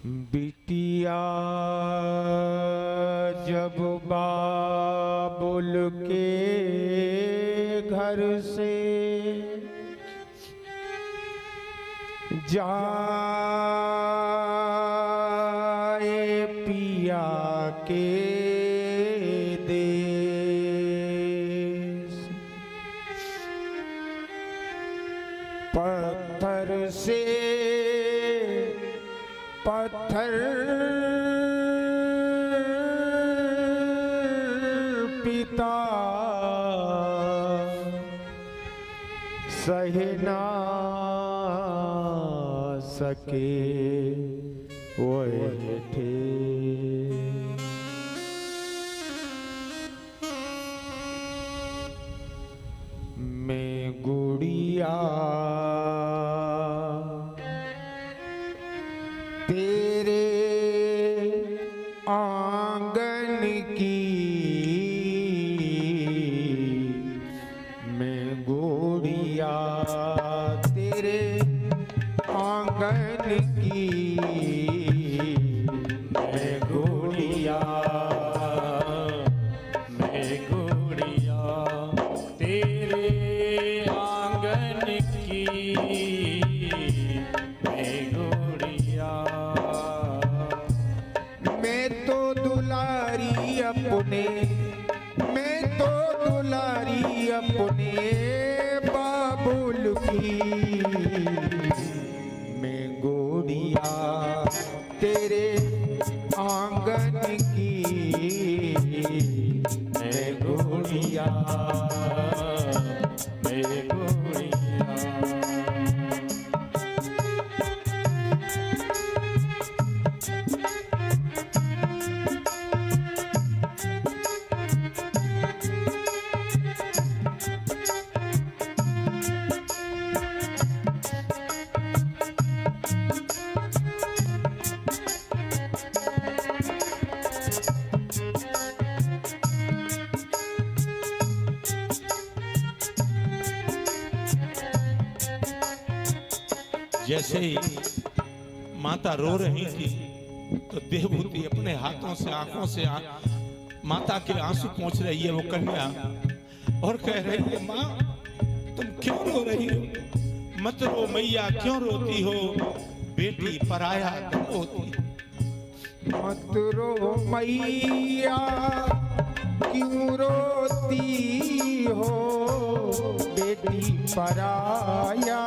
बिटिया जब बाबुल के घर से जाए पिया के देश, पत्थर से पत्थर पिता सह ना सके वही थे। मैं गुड़िया तेरे आंगन की, मैं गुड़िया तेरे आंगन की, मैं गुड़िया तेरे आंगन की, मैं गुड़िया। मैं तो दुलारी अपने, मैं तो दुलारी अपने बाबुल की, मैं गुड़िया तेरे आंगन की, मैं गुड़िया मैं गुड़िया। जैसे ही माता रो रही थी तो देवभूति अपने हाथों से आंखों से माता के आंसू पहुंच रही है वो कन्या, और कह रही है माँ तुम क्यों रो रही हो, मत रो मैया क्यों रोती हो, बेटी पराया तुम होती। मत रो मैया क्यों रोती हो, बेटी पराया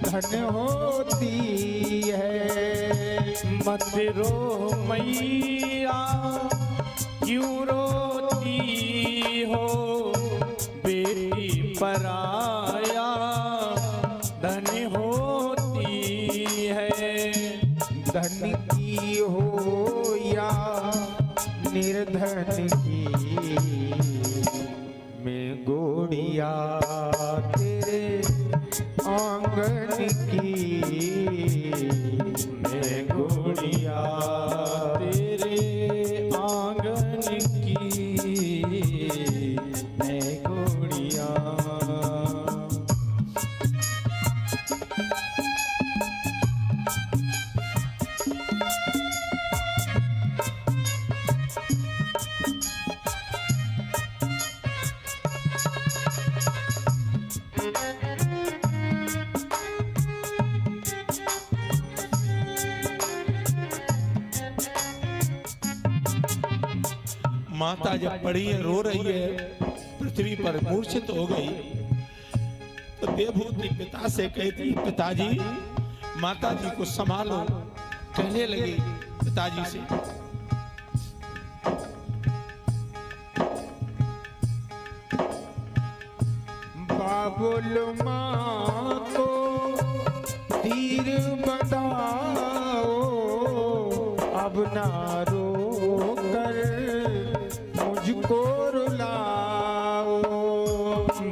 धन होती है। मत रो मैया क्यों रोती हो, बेटी पराया धन होती है। धन की हो या निर्धन की, मैं गुड़िया तेरे आंगन की, मैं गुड़िया तेरे आंगन की, मैं गुड़िया। माता जब पड़ी है रो रही है, पृथ्वी पर मूर्छित हो गई, तो देवभूति पिता से कहती पिताजी माता जी को संभालो। कहने लगी पिताजी से बाबुल माँ को धीर बंधाओ, अब ना रो कर मुझको रुलाओ।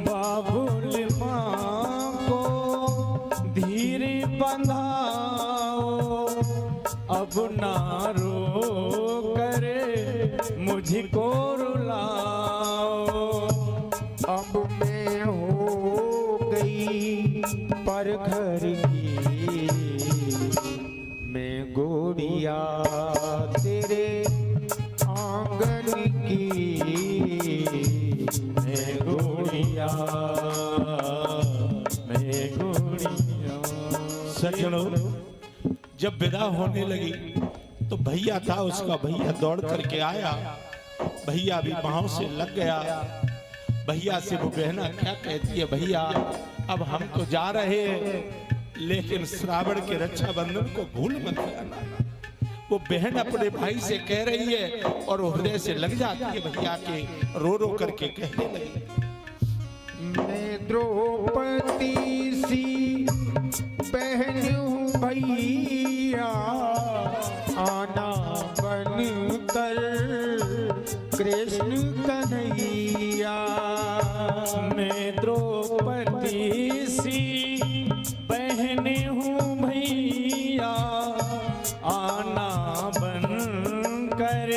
बाबुल माँ को धीर बंधाओ, अब ना रो कर मुझको रुलाओ। अब मैं हो गई पर घर की, मैं गो गुड़िया तेरे आंगन की मैं गुड़िया मैं गुड़िया। सज्जनों, जब विदा होने लगी तो भैया था उसका, भैया दौड़ करके आया, भैया भी पांव से लग गया। भैया से वो बहना क्या कहती है, भैया अब हम तो जा रहे हैं लेकिन श्रावण के रक्षाबंधन को भूल मत जाना। वो बहन अपने भाई से कह रही है और हृदय से लग जाती है भैया के, रो रो करके कहने लगी, मैं द्रौपदी सी बहन हूँ भैया, आना बन कर कृष्ण कन्हैया। मैं द्रौपदी सी बहन हूँ भैया, आना बन कर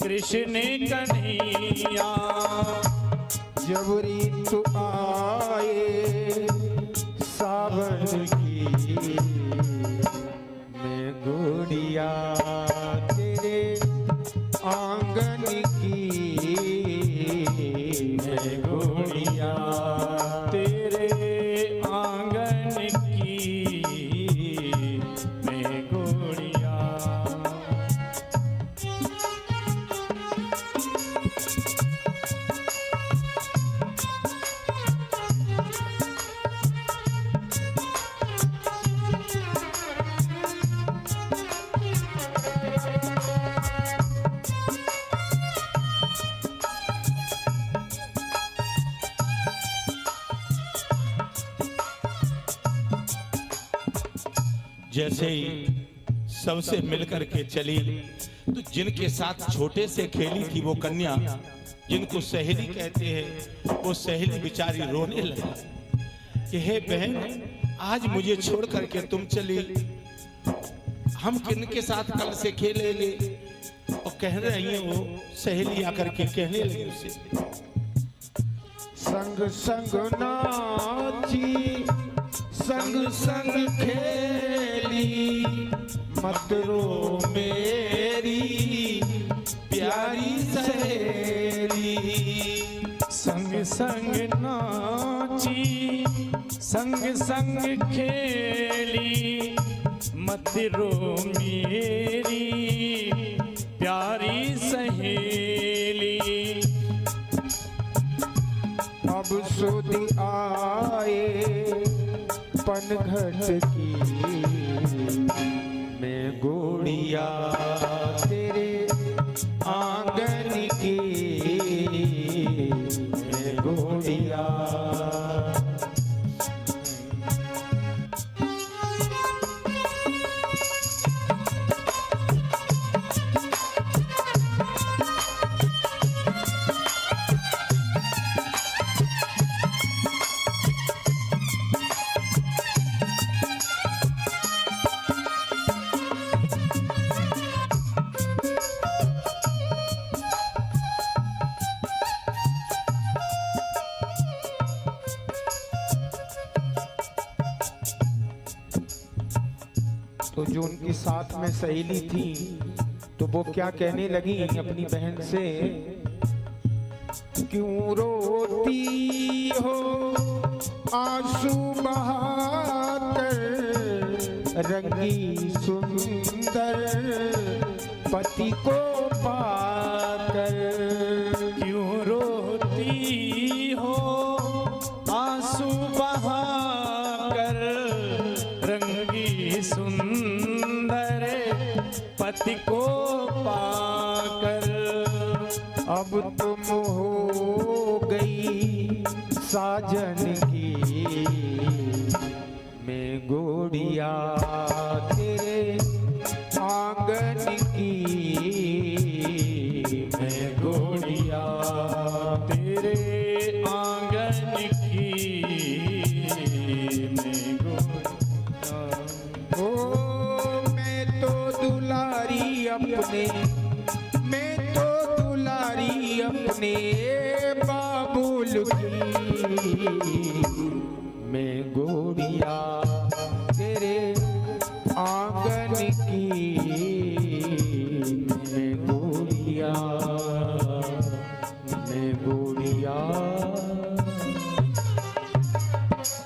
कृष्ण कन्हैया। जब ऋतु आए सावन की मैं गुड़िया तेरे आंगन की मैं गुड़िया तेरे आंगन की मैं गुड़िया। जैसे ही सबसे मिलकर के चली तो जिनके साथ छोटे से खेली थी वो कन्या, जिनको सहेली कहते हैं, वो सहेली बेचारी रोने लगी कि हे बहन, आज मुझे छोड़ करके तुम चली, हम किनके साथ कल से खेलेंगे। और कह रही है वो सहेली आकर के कहने लगी उसे, संग संग नाची संग संग खेली, मत रो मेरी प्यारी सहेली। संग संग नाची संग संग खेली, मत रो मेरी प्यारी सहेली। अब सुध आए पनघट की मैं गुड़िया तेरे आंगन की मैं गुड़िया। तो जो उनकी साथ में सहेली थी तो वो क्या कहने लगी अपनी बहन से, क्यों रोती हो आंसू बहाकर, रंगी सुंदर पति को पाकर। क्यों रोती हो आंसू बहाकर, रंगी सुंदर पति को पाकर। अब तुम हो गई साजन की मैं गुड़िया तेरे आंगन की मैं गुड़िया तेरे आंगन की मैं गुड़िया। ओ मैं तो दुलारी अपने, मैं तो दुलारी अपने बाबुल की मैं गुड़िया तेरे आंगन की मैं गोरिया